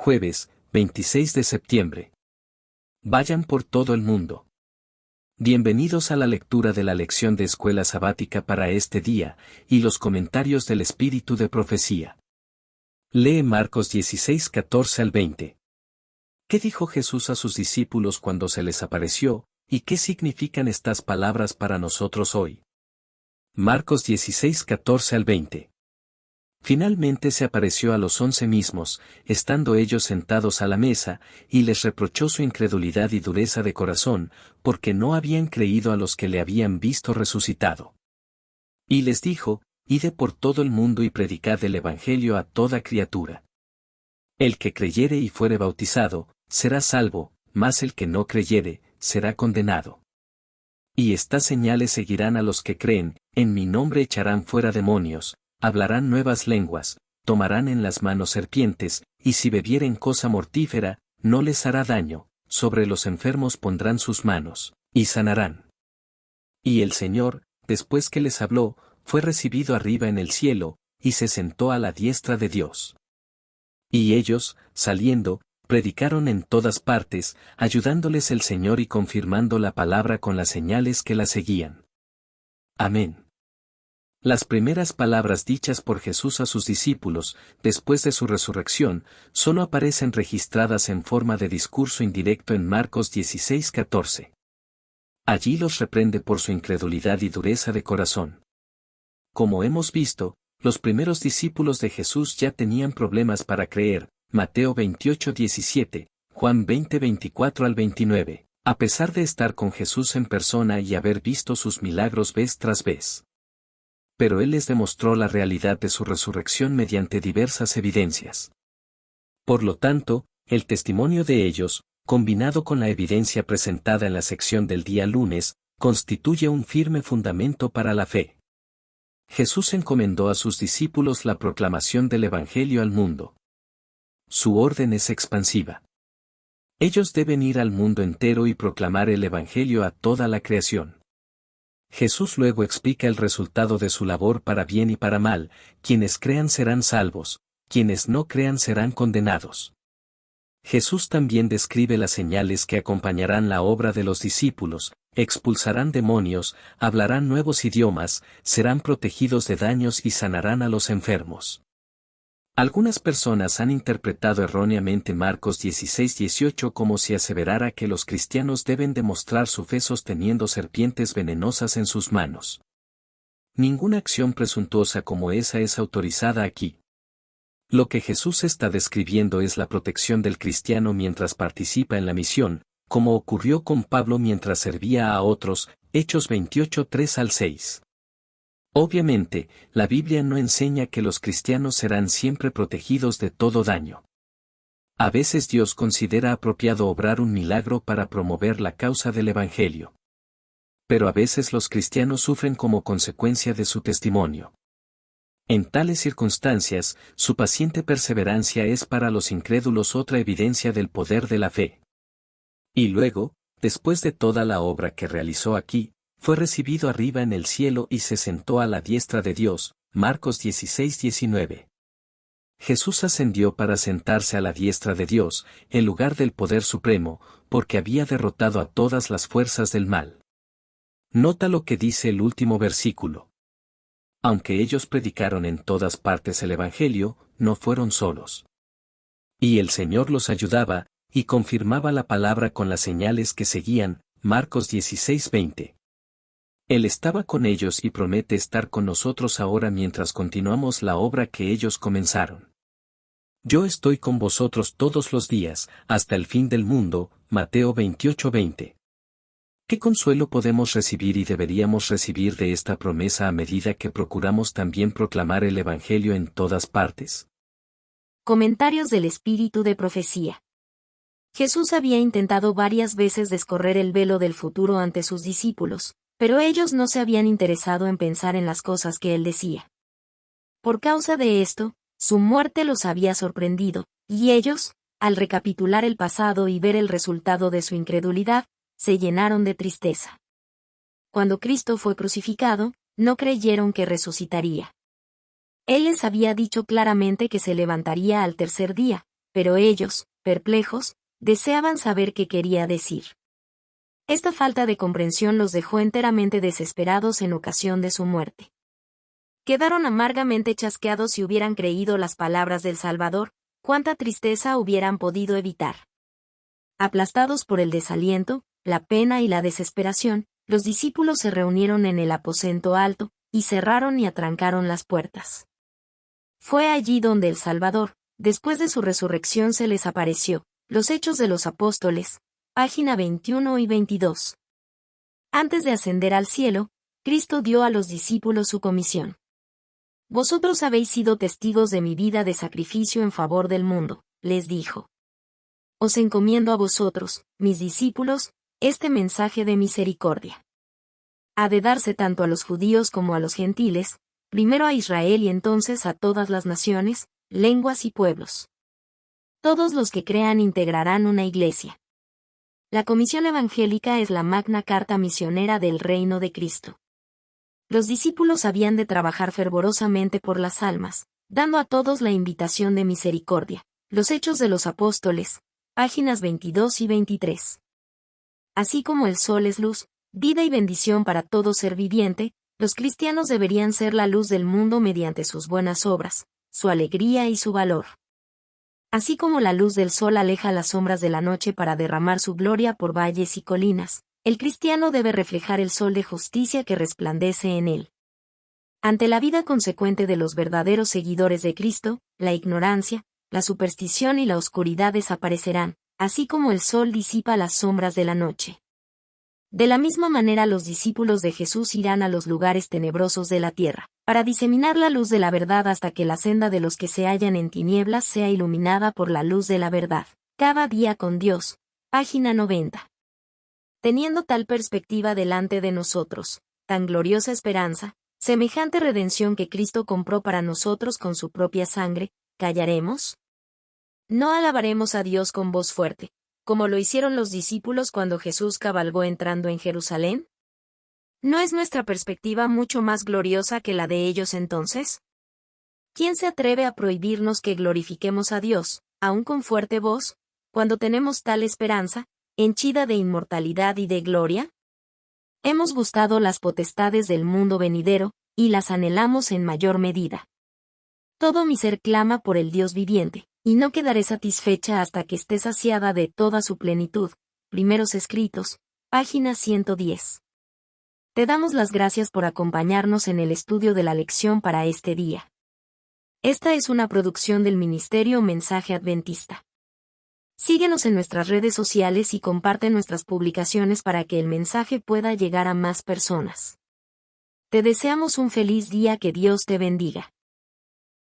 Jueves, 26 de septiembre. Vayan por todo el mundo. Bienvenidos a la lectura de la lección de escuela sabática para este día, y los comentarios del Espíritu de Profecía. Lee Marcos 16, 14 al 20. ¿Qué dijo Jesús a sus discípulos cuando se les apareció, y qué significan estas palabras para nosotros hoy? Marcos 16, 14 al 20. Finalmente se apareció a los 11 mismos, estando ellos sentados a la mesa, y les reprochó su incredulidad y dureza de corazón, porque no habían creído a los que le habían visto resucitado. Y les dijo: Id por todo el mundo y predicad el Evangelio a toda criatura. El que creyere y fuere bautizado, será salvo, mas el que no creyere, será condenado. Y estas señales seguirán a los que creen: en mi nombre echarán fuera demonios, hablarán nuevas lenguas, tomarán en las manos serpientes, y si bebieren cosa mortífera, no les hará daño, sobre los enfermos pondrán sus manos, y sanarán. Y el Señor, después que les habló, fue recibido arriba en el cielo, y se sentó a la diestra de Dios. Y ellos, saliendo, predicaron en todas partes, ayudándoles el Señor y confirmando la palabra con las señales que la seguían. Amén. Las primeras palabras dichas por Jesús a sus discípulos, después de su resurrección, solo aparecen registradas en forma de discurso indirecto en Marcos 16, 14. Allí los reprende por su incredulidad y dureza de corazón. Como hemos visto, los primeros discípulos de Jesús ya tenían problemas para creer, Mateo 28, 17, Juan 20, 24 al 29, a pesar de estar con Jesús en persona y haber visto sus milagros vez tras vez. Pero Él les demostró la realidad de su resurrección mediante diversas evidencias. Por lo tanto, el testimonio de ellos, combinado con la evidencia presentada en la sección del día lunes, constituye un firme fundamento para la fe. Jesús encomendó a sus discípulos la proclamación del Evangelio al mundo. Su orden es expansiva. Ellos deben ir al mundo entero y proclamar el Evangelio a toda la creación. Jesús luego explica el resultado de su labor para bien y para mal: quienes crean serán salvos, quienes no crean serán condenados. Jesús también describe las señales que acompañarán la obra de los discípulos: expulsarán demonios, hablarán nuevos idiomas, serán protegidos de daños y sanarán a los enfermos. Algunas personas han interpretado erróneamente Marcos 16, 18 como si aseverara que los cristianos deben demostrar su fe sosteniendo serpientes venenosas en sus manos. Ninguna acción presuntuosa como esa es autorizada aquí. Lo que Jesús está describiendo es la protección del cristiano mientras participa en la misión, como ocurrió con Pablo mientras servía a otros, Hechos 28, 3 al 6. Obviamente, la Biblia no enseña que los cristianos serán siempre protegidos de todo daño. A veces Dios considera apropiado obrar un milagro para promover la causa del Evangelio. Pero a veces los cristianos sufren como consecuencia de su testimonio. En tales circunstancias, su paciente perseverancia es para los incrédulos otra evidencia del poder de la fe. Y luego, después de toda la obra que realizó aquí, fue recibido arriba en el cielo y se sentó a la diestra de Dios, Marcos 16, 19. Jesús ascendió para sentarse a la diestra de Dios, en lugar del poder supremo, porque había derrotado a todas las fuerzas del mal. Nota lo que dice el último versículo. Aunque ellos predicaron en todas partes el Evangelio, no fueron solos. Y el Señor los ayudaba, y confirmaba la palabra con las señales que seguían, Marcos 16, 20. Él estaba con ellos y promete estar con nosotros ahora mientras continuamos la obra que ellos comenzaron. Yo estoy con vosotros todos los días, hasta el fin del mundo, Mateo 28, 20. ¿Qué consuelo podemos recibir y deberíamos recibir de esta promesa a medida que procuramos también proclamar el Evangelio en todas partes? Comentarios del Espíritu de Profecía. Jesús había intentado varias veces descorrer el velo del futuro ante sus discípulos, pero ellos no se habían interesado en pensar en las cosas que él decía. Por causa de esto, su muerte los había sorprendido, y ellos, al recapitular el pasado y ver el resultado de su incredulidad, se llenaron de tristeza. Cuando Cristo fue crucificado, no creyeron que resucitaría. Él les había dicho claramente que se levantaría al tercer día, pero ellos, perplejos, deseaban saber qué quería decir. Esta falta de comprensión los dejó enteramente desesperados en ocasión de su muerte. Quedaron amargamente chasqueados si hubieran creído las palabras del Salvador, cuánta tristeza hubieran podido evitar. Aplastados por el desaliento, la pena y la desesperación, los discípulos se reunieron en el aposento alto, y cerraron y atrancaron las puertas. Fue allí donde el Salvador, después de su resurrección, se les apareció. Los Hechos de los Apóstoles, página 21 y 22. Antes de ascender al cielo, Cristo dio a los discípulos su comisión. Vosotros habéis sido testigos de mi vida de sacrificio en favor del mundo, les dijo. Os encomiendo a vosotros, mis discípulos, este mensaje de misericordia. Ha de darse tanto a los judíos como a los gentiles, primero a Israel y entonces a todas las naciones, lenguas y pueblos. Todos los que crean integrarán una iglesia. La comisión evangélica es la magna carta misionera del reino de Cristo. Los discípulos habían de trabajar fervorosamente por las almas, dando a todos la invitación de misericordia. Los Hechos de los Apóstoles, páginas 22 y 23. Así como el sol es luz, vida y bendición para todo ser viviente, los cristianos deberían ser la luz del mundo mediante sus buenas obras, su alegría y su valor. Así como la luz del sol aleja las sombras de la noche para derramar su gloria por valles y colinas, el cristiano debe reflejar el sol de justicia que resplandece en él. Ante la vida consecuente de los verdaderos seguidores de Cristo, la ignorancia, la superstición y la oscuridad desaparecerán, así como el sol disipa las sombras de la noche. De la misma manera los discípulos de Jesús irán a los lugares tenebrosos de la tierra, para diseminar la luz de la verdad hasta que la senda de los que se hallan en tinieblas sea iluminada por la luz de la verdad. Cada día con Dios. Página 90. Teniendo tal perspectiva delante de nosotros, tan gloriosa esperanza, semejante redención que Cristo compró para nosotros con su propia sangre, ¿callaremos? ¿No alabaremos a Dios con voz fuerte, como lo hicieron los discípulos cuando Jesús cabalgó entrando en Jerusalén? ¿No es nuestra perspectiva mucho más gloriosa que la de ellos entonces? ¿Quién se atreve a prohibirnos que glorifiquemos a Dios, aun con fuerte voz, cuando tenemos tal esperanza, henchida de inmortalidad y de gloria? Hemos gustado las potestades del mundo venidero, y las anhelamos en mayor medida. Todo mi ser clama por el Dios viviente, y no quedaré satisfecha hasta que esté saciada de toda su plenitud. Primeros Escritos, página 110. Te damos las gracias por acompañarnos en el estudio de la lección para este día. Esta es una producción del Ministerio Mensaje Adventista. Síguenos en nuestras redes sociales y comparte nuestras publicaciones para que el mensaje pueda llegar a más personas. Te deseamos un feliz día, que Dios te bendiga.